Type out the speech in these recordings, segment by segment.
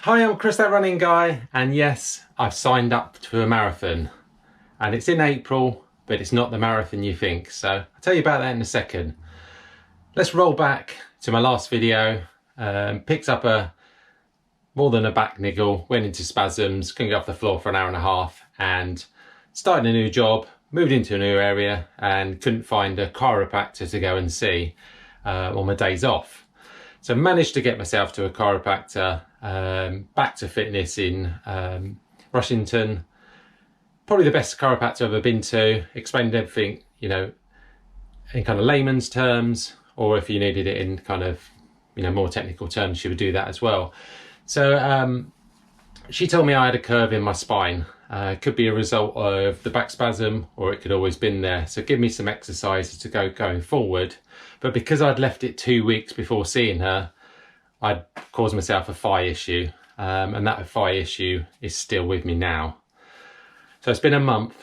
Hi, I'm Chris, that running guy, and yes, I've signed up to a marathon, and it's in April, but it's not the marathon you think, so I'll tell you about that in a second. Let's roll back to my last video. Picked up more than a back niggle, went into spasms, couldn't get off the floor for an hour and a half, and started a new job, moved into a new area, and couldn't find a chiropractor to go and see on my days off. So managed to get myself to a chiropractor, back to fitness in Rushington. Probably the best chiropractor I've ever been to. Explained everything, you know, in kind of layman's terms, or if you needed it in kind of, you know, more technical terms, she would do that as well. So she told me I had a curve in my spine. It could be a result of the back spasm, or it could always been there. So give me some exercises to going forward. But because I'd left it 2 weeks before seeing her, I'd caused myself a thigh issue. And that thigh issue is still with me now. So it's been a month.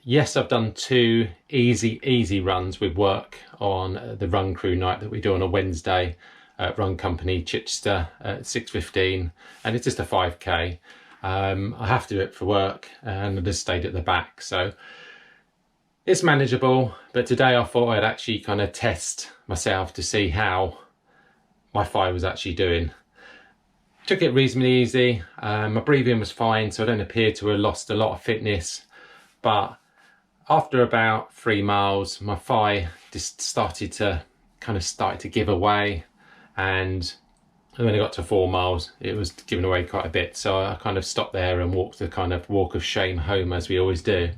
Yes, I've done 2 easy runs with work on the run crew night that we do on a Wednesday at Run Company Chichester at 6:15, and it's just a 5k. I have to do it for work, and I just stayed at the back, so it's manageable. But today I thought I'd actually kind of test myself to see how my thigh was actually doing. Took it reasonably easy. My breathing was fine, so I don't appear to have lost a lot of fitness. But after about 3 miles, my thigh just started to give away. And when I got to 4 miles, it was giving away quite a bit. So I kind of stopped there and walked the kind of walk of shame home, as we always do.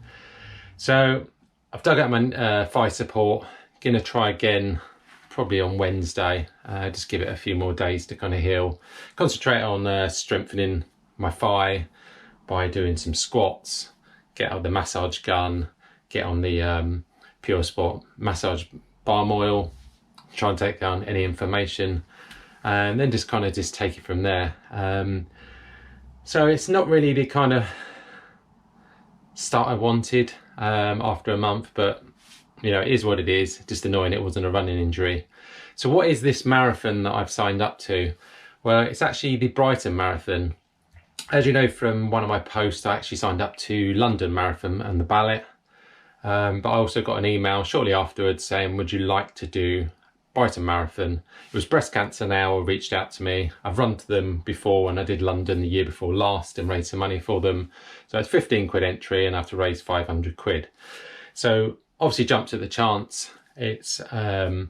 So I've dug out my thigh support. Gonna try again probably on Wednesday. Just give it a few more days to kind of heal. Concentrate on strengthening my thigh by doing some squats. Get out the massage gun. Get on the Pure Sport massage balm oil. Try and take down any inflammation, and then just take it from there. So it's not really the kind of start I wanted after a month, but you know, it is what it is. Just annoying it wasn't a running injury. So what is this marathon that I've signed up to? Well, it's actually the Brighton Marathon. As you know from one of my posts, I actually signed up to London Marathon and the Ballet, but I also got an email shortly afterwards saying, would you like to do Brighton Marathon? It was Breast Cancer Now reached out to me. I've run to them before when I did London the year before last and raised some money for them. So it's 15 quid entry and I have to raise 500 quid. So obviously jumped at the chance. It's a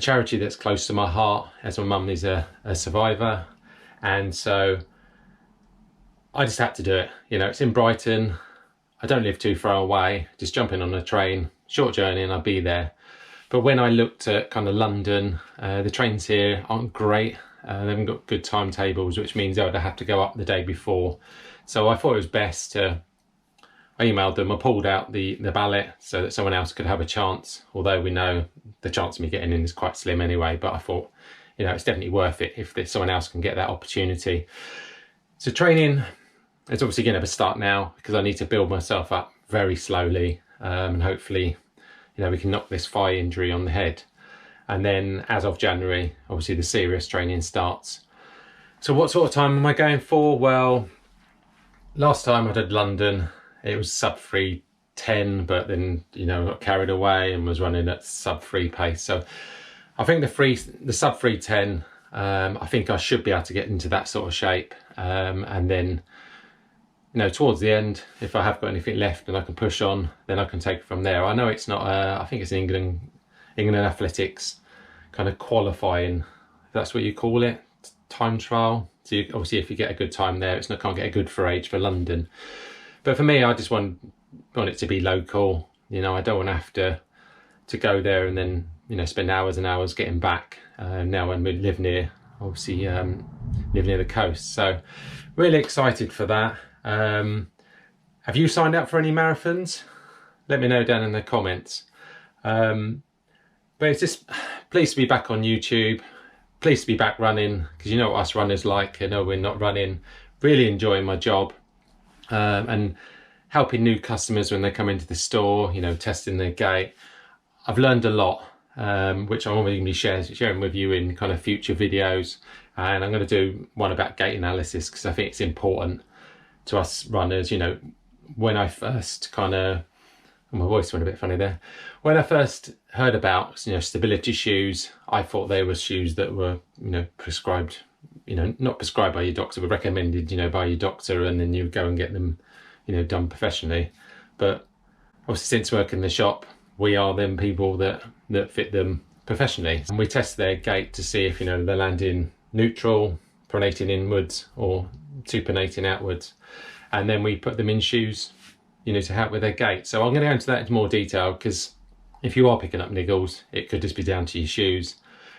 charity that's close to my heart, as my mum is a survivor. And so I just had to do it. You know, it's in Brighton. I don't live too far away. Just jump in on a train, short journey, and I'll be there. But when I looked at kind of London, the trains here aren't great. They haven't got good timetables, which means I would have to go up the day before. So I thought it was best to, I emailed them, I pulled out the ballot so that someone else could have a chance, although we know the chance of me getting in is quite slim anyway. But I thought, you know, it's definitely worth it if someone else can get that opportunity. So training is obviously going to start now because I need to build myself up very slowly, and hopefully, you know, we can knock this thigh injury on the head. And then as of January, obviously the serious training starts. So what sort of time am I going for? Well, last time I did London, it was sub 3:10, but then, you know, I got carried away and was running at sub 3 pace. So I think the sub 3:10, I think I should be able to get into that sort of shape. And then, you know, towards the end, if I have got anything left and I can push on, then I can take it from there. I know it's not, I think it's England Athletics kind of qualifying, if that's what you call it, time trial. So obviously if you get a good time there, can't get a good for age for London. But for me, I just want it to be local. You know, I don't want to have to go there and then, you know, spend hours and hours getting back. Now when we live near, obviously live near the coast. So really excited for that. Have you signed up for any marathons? Let me know down in the comments. But it's just pleased to be back on YouTube, pleased to be back running, because you know what us runners like. I know we're not running, really enjoying my job, and helping new customers when they come into the store, you know, testing their gait. I've learned a lot, which I'm going to be sharing with you in kind of future videos. And I'm going to do one about gait analysis because I think it's important to us runners. You know, when I first my voice went a bit funny there. When I first heard about, stability shoes, I thought they were shoes that were, prescribed, not prescribed by your doctor, but recommended, by your doctor, and then you go and get them, done professionally. But obviously, since working in the shop, we are them people that fit them professionally. And we test their gait to see if, they're landing neutral, pronating inwards, or supinating outwards. And then we put them in shoes, to help with their gait. So I'm going to go into that in more detail, because if you are picking up niggles, it could just be down to your shoes.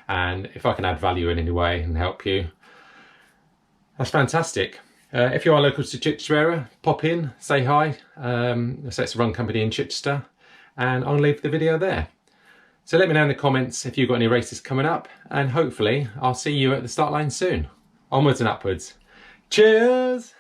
And if I can add value in any way and help you, that's fantastic. If you are local to Chichester area, pop in, say hi. So it's a run company in Chichester, and I'll leave the video there. So let me know in the comments if you've got any races coming up, and hopefully I'll see you at the start line soon. Onwards and upwards. Cheers!